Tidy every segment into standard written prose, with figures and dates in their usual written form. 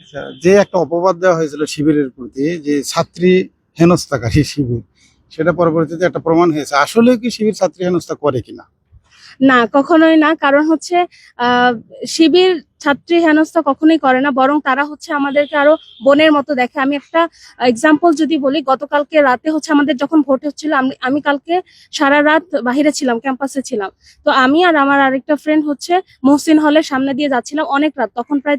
আচ্ছা, যে একটা অপবাদ দেওয়া হয়েছিল শিবিরের প্রতি যে ছাত্রী হেনস্থাকারী শিবির, সেটা পরবর্তীতে একটা প্রমাণ হয়েছে। আসলে কি শিবির ছাত্রী হেনস্থা করে কিনা? না, কখনোই না। কারণ হচ্ছে আহ শিবির ছাত্রী হেনস্থা কখনোই করে না, বরং তারা হচ্ছে আমাদেরকে আরো বোনের মতো দেখে। আমি একটা এক্সাম্পল যদি বলি, গতকালকে রাতে হচ্ছে আমাদের যখন ভোট হচ্ছিল, আমি কালকে সারা রাত বাহিরে ছিলাম, ক্যাম্পাসে ছিলাম। তো আমি আর আমার আরেকটা ফ্রেন্ড হচ্ছে মহসিন হলের সামনে দিয়ে যাচ্ছিলাম অনেক রাত, তখন প্রায়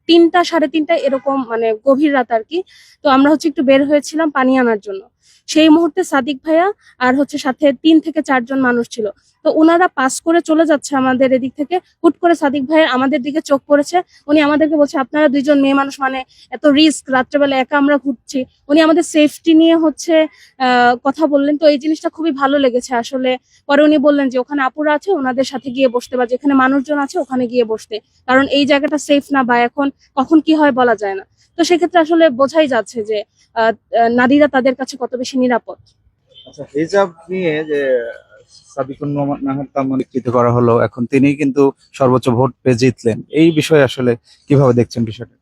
3টা 3:30 এরকম, মানে গভীর রাত আর কি। তো আমরা হচ্ছে একটু বের হয়েছিলাম পানি আনার জন্য। সেই মুহূর্তে সাদিক ভাইয়া আর হচ্ছে সাথে 3 থেকে 4 জন মানুষ ছিল। তো ওনারা পাস করে চলে যাচ্ছে আমাদের এদিক থেকে, হুট করে সাদিক ভাইয়ের আমাদের দিকে চোখ পড়েছে। উনি আমাদেরকে বলছে, আপনারা 2জন মেয়ে মানুষ, মানে এত রিস্ক, রাত্রেবেলা একা আমরা ঘুরছি। উনি আমাদের সেফটি নিয়ে হচ্ছে কথা বললেন। তো এই জিনিসটা খুবই ভালো লেগেছে আসলে। পরে উনি বললেন যে ওখানে আপুরা আছে, ওনাদের সাথে গিয়ে বসতে, বা যেখানে মানুষজন আছে ওখানে গিয়ে বসতে, কারণ এই জায়গাটা সেফ না, বা এখন কখন কি হয় বলা যায় না। তো সেক্ষেত্রে আসলে বোঝাই যাচ্ছে যে নারীরা তাদের কাছে কত বেশি নিরাপদ। আচ্ছা, হিজাব নিয়ে যে সাবিকুন নাহার তামান্নিকৃত করা হলো, এখন তিনি কিন্তু সর্বোচ্চ ভোট পেয়ে জিতলেন। এই বিষয়ে আসলে কিভাবে দেখছেন বিষয়টা?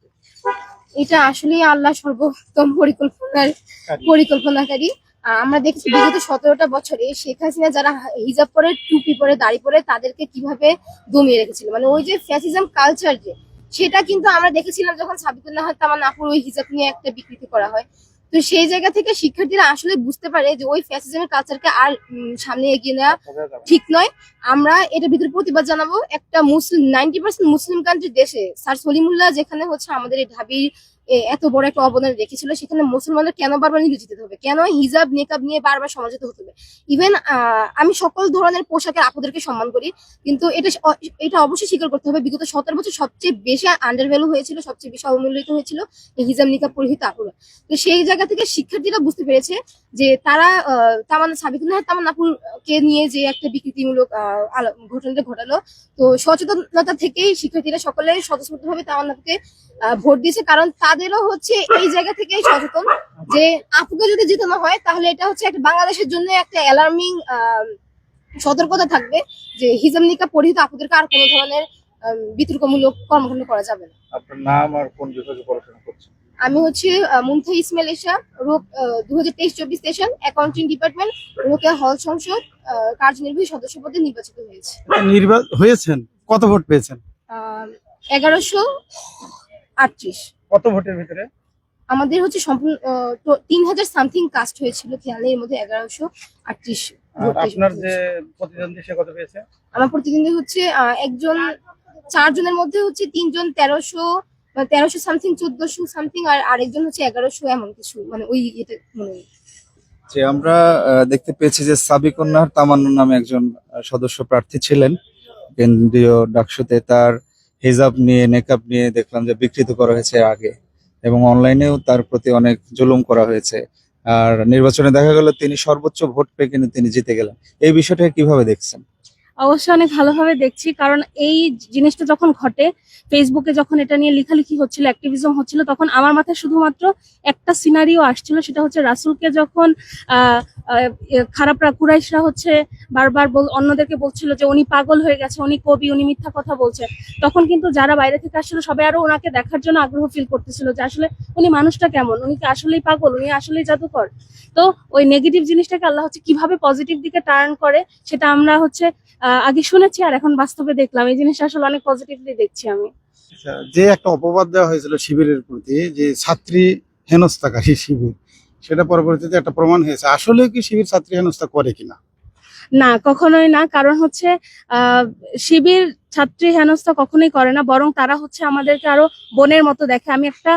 এটা আসলে আল্লাহ সর্বোত্তম পরিকল্পনাকারী। আমরা দেখছি বিগত 17টা বছরে শেখ হাসিনা যারা হিজাব পরে, টুপি পরে, দাড়ি পরে, তাদেরকে কিভাবে দমিয়ে রেখেছিল। মানে ওই যে ফ্যাসিজম কালচার, যে সেটা কিন্তু আমরা দেখেছিলাম যখন সাবিকুল্লাহ তামান্নাপুর ওই হিজাব নিয়ে একটা বিকৃতি করা হয়। তো সেই জায়গা থেকে শিক্ষার্থীরা আসলে বুঝতে পারে যে ওই ফ্যাসিজমের কালচারকে আর সামনে এগিয়ে নেওয়া ঠিক নয়। আমরা এটার ভিতরে প্রতিবাদ জানাবো। একটা মুসলিম 90% মুসলিম কান্ট্রির দেশে স্যার সলিমুল্লাহ যেখানে হচ্ছে আমাদের এই ঢাবির এত বড় একটা অবদান রেখেছিল, সেখানে মুসলমানদের কেন বারবার নির্যাতিত হবে, কেন হিজাব নিকাব নিয়ে বারবার সমালোচিত হতে হবে। ইভেন আমি সকল ধরনের পোশাকের আপুদেরকে সম্মান করি, কিন্তু এটা অবশ্যই স্বীকার করতে হবে বিগত 17 বছর সবচেয়ে বেশি আন্ডার ভ্যালু হয়েছিল, সবচেয়ে বেশি অবমূল্যিত হয়েছিল এই হিজাব নিকাব পরিহিত আপুরা। তো সেই জায়গা থেকে শিক্ষার্থীরা বুঝতে পেরেছে যে তারা সাবিকুল্লাহ তামান্নাপুরকে নিয়ে যে একটা বিকৃতিমূলক ঘটনাটা ঘটালো, তো সচেতনতা থেকেই শিক্ষার্থীরা সকলে স্বতঃস্ফূর্তভাবে তামান্নাপুরকে ভোট দিয়েছে। কারণ তাদেরও হচ্ছে এই জায়গা থেকে সচেতন যে আপুকে যদি জিতানো হয় তাহলে এটা হচ্ছে একটা বাংলাদেশের জন্য একটা অ্যালার্মিং সতর্কতা থাকবে যে হিজাব নিকাব পরিহিত আপুদেরকে আর কোনো ধরনের বিতর্কমূলক কর্মকাণ্ড করা যাবে না। আপনার নাম আর কোন বিভাগে পড়াশোনা করছেন? আমি হচ্ছে মুনথা ইসমাইল এশা, 2023-24 সেশন, অ্যাকাউন্টিং ডিপার্টমেন্ট, রোকেয়া হল সংসদ কার্যনির্বাহী সদস্য পদে নির্বাচিত হয়েছে। হয়েছেন, কত ভোট পেয়েছেন? 1138। কত ভোটের ভিতরে? আমাদের হচ্ছে সম্পূর্ণ 3000 সামথিং কাস্ট হয়েছিল, খেয়ালে এর মধ্যে 1138 ভোট পেয়েছে। আপনার যে প্রতিদ্বন্দ্বী সে কত পেয়েছে? আমার প্রতিদ্বন্দ্বী হচ্ছে একজন, 4 জনের মধ্যে হচ্ছে 3 জন 1300 সামথিং, 1400 সামথিং, আর আরেকজন হচ্ছে 1100 এমন কিছু, মানে ওই এটা মনে নেই। যে আমরা দেখতে পেয়েছি যে সাবিকুন নাহার তামান্না নামে একজন সদস্য প্রার্থী ছিলেন কেন্দ্রীয় ডাকসুতে। তার হিজাব নিয়ে, নেকাব নিয়ে দেখলাম যে বিকৃত করা হয়েছে আগে, এবং অনলাইনেও তার প্রতি অনেক জুলুম করা হয়েছে। আর নির্বাচনে দেখা গেল তিনি সর্বোচ্চ ভোট পেয়ে কিন্তু তিনি জিতে গেলেন। এই বিষয়টা কিভাবে দেখছেন? অবশ্যই অনেক ভালোভাবে দেখছি, কারণ এই জিনিসটা যখন ঘটে, ফেসবুকে যখন এটা নিয়ে লেখালেখি হচ্ছিল, অ্যাক্টিভিজম হচ্ছিল, তখন আমার মাথায় শুধুমাত্র একটা সিনারিও আসছিল, সেটা হচ্ছে রাসূলকে যখন খারাপরা কুরাইশরা হচ্ছে বারবার অন্যদেরকে বলছিল যে উনি পাগল হয়ে গেছে, উনি কবি, উনি মিথ্যা কথা বলছে। তখন কিন্তু যারা বাইরে থেকে আসছিল সবাই আরো ওনাকে দেখার জন্য আগ্রহ ফিল করতেছিল যে আসলে উনি মানুষটা কেমন, উনি কি আসলেই পাগল, উনি আসলেই জাদুকর। তো ওই নেগেটিভ জিনিসটাকে আল্লাহ হচ্ছে কিভাবে পজিটিভ দিকে টার্ন করে, সেটা আমরা হচ্ছে আগে শুনেছি, আর এখন বাস্তবে দেখলাম। এই জিনিসটা আসলে অনেক পজিটিভলি দেখছি আমি। আচ্ছা, যে একটা অপবাদ দেওয়া হয়েছিল শিবিরের প্রতি যে ছাত্রী হেনস্থাকারী শিবির, সেটা পরবর্তীতে একটা প্রমাণ হয়েছে। আসলে কি শিবির ছাত্রী হেনস্থা করে কিনা? না, কখনোই না। কারণ হচ্ছে শিবির ছাত্রী হেনস্থা কখনোই করে না, বরং তারা হচ্ছে আমাদেরকে আরো বোনের মতো দেখে। আমি একটা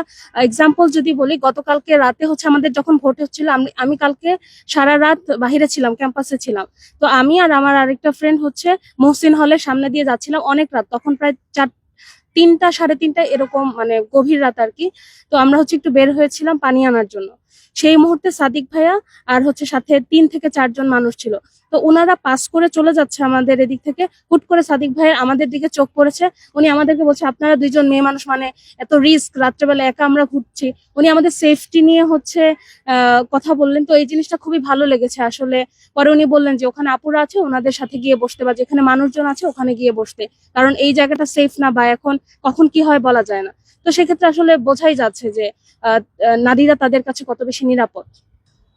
এক্সাম্পল যদি বলি, গতকালকে রাতে হচ্ছে আমাদের যখন ভোট হচ্ছিল, আমি কালকে সারা রাত বাহিরে ছিলাম, ক্যাম্পাসে ছিলাম। তো আমি আর আমার আরেকটা ফ্রেন্ড হচ্ছে মহসিন হলের সামনে দিয়ে যাচ্ছিলাম অনেক রাত, তখন প্রায় 3টা 3:30 এরকম, মানে গভীর রাত আর কি। তো আমরা হচ্ছে একটু বের হয়েছিলাম পানি আনার জন্য। সেই মুহূর্তে সাদিক ভাইয়া আর হচ্ছে সাথে 3 থেকে 4 জন মানুষ ছিল। তো ওনারা পাস করে চলে যাচ্ছে আমাদের এদিক থেকে, হুট করে সাদিক ভাইয়ের আমাদের দিকে চোখ পড়েছে। উনি আমাদেরকে বলছে আপনারা দুইজন মেয়ে মানুষ, মানে এত রিস্ক, রাত্রেবেলা একা আমরা ঘুরছি। উনি আমাদের সেফটি নিয়ে হচ্ছে কথা বললেন। তো এই জিনিসটা খুবই ভালো লেগেছে আসলে। পরে উনি বললেন যে ওখানে আপুরা আছে, ওনাদের সাথে গিয়ে বসতে, বা যেখানে মানুষজন আছে ওখানে গিয়ে বসতে, কারণ এই জায়গাটা সেফ না, বা এখন কখন কি হয় বলা যায় না। তো সেক্ষেত্রে আসলে বোঝাই যাচ্ছে যে নারীরা তাদের কাছে কত বেশি নিরাপদ।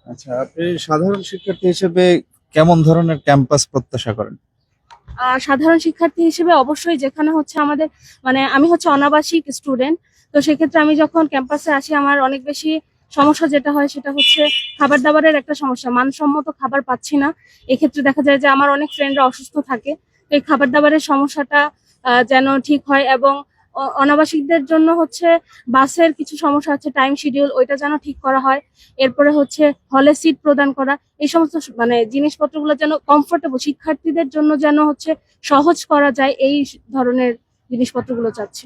আচ্ছা, আপনি সাধারণ শিক্ষার্থী হিসেবে কেমন ধরনের ক্যাম্পাস প্রত্যাশা করেন? সাধারণ শিক্ষার্থী হিসেবে অবশ্যই, যেখানে হচ্ছে আমাদের, মানে আমি হচ্ছে অনাবাসিক স্টুডেন্ট, তো সেক্ষেত্রে আমি যখন ক্যাম্পাসে আসি আমার অনেক বেশি সমস্যা যেটা হয় সেটা হচ্ছে খাবার দাবারের একটা সমস্যা, মানসম্মত খাবার পাচ্ছি না। এক্ষেত্রে দেখা যায় যে আমার অনেক ফ্রেন্ডরা অসুস্থ থাকে, তো এই খাবার দাবারের সমস্যাটা যেন ঠিক হয়। এবং অনাবাসিকদের জন্য হচ্ছে বাসের কিছু সমস্যা আছে, টাইম শিডিউল ওইটা যেন ঠিক করা হয়। এরপরে হচ্ছে হলে সিট প্রদান করা, এই সমস্ত মানে জিনিসপত্রগুলো যেন কমফোর্টেবল, শিক্ষার্থীদের জন্য যেন হচ্ছে সহজ করা যায়, এই ধরনের জিনিসপত্রগুলো চাচ্ছি।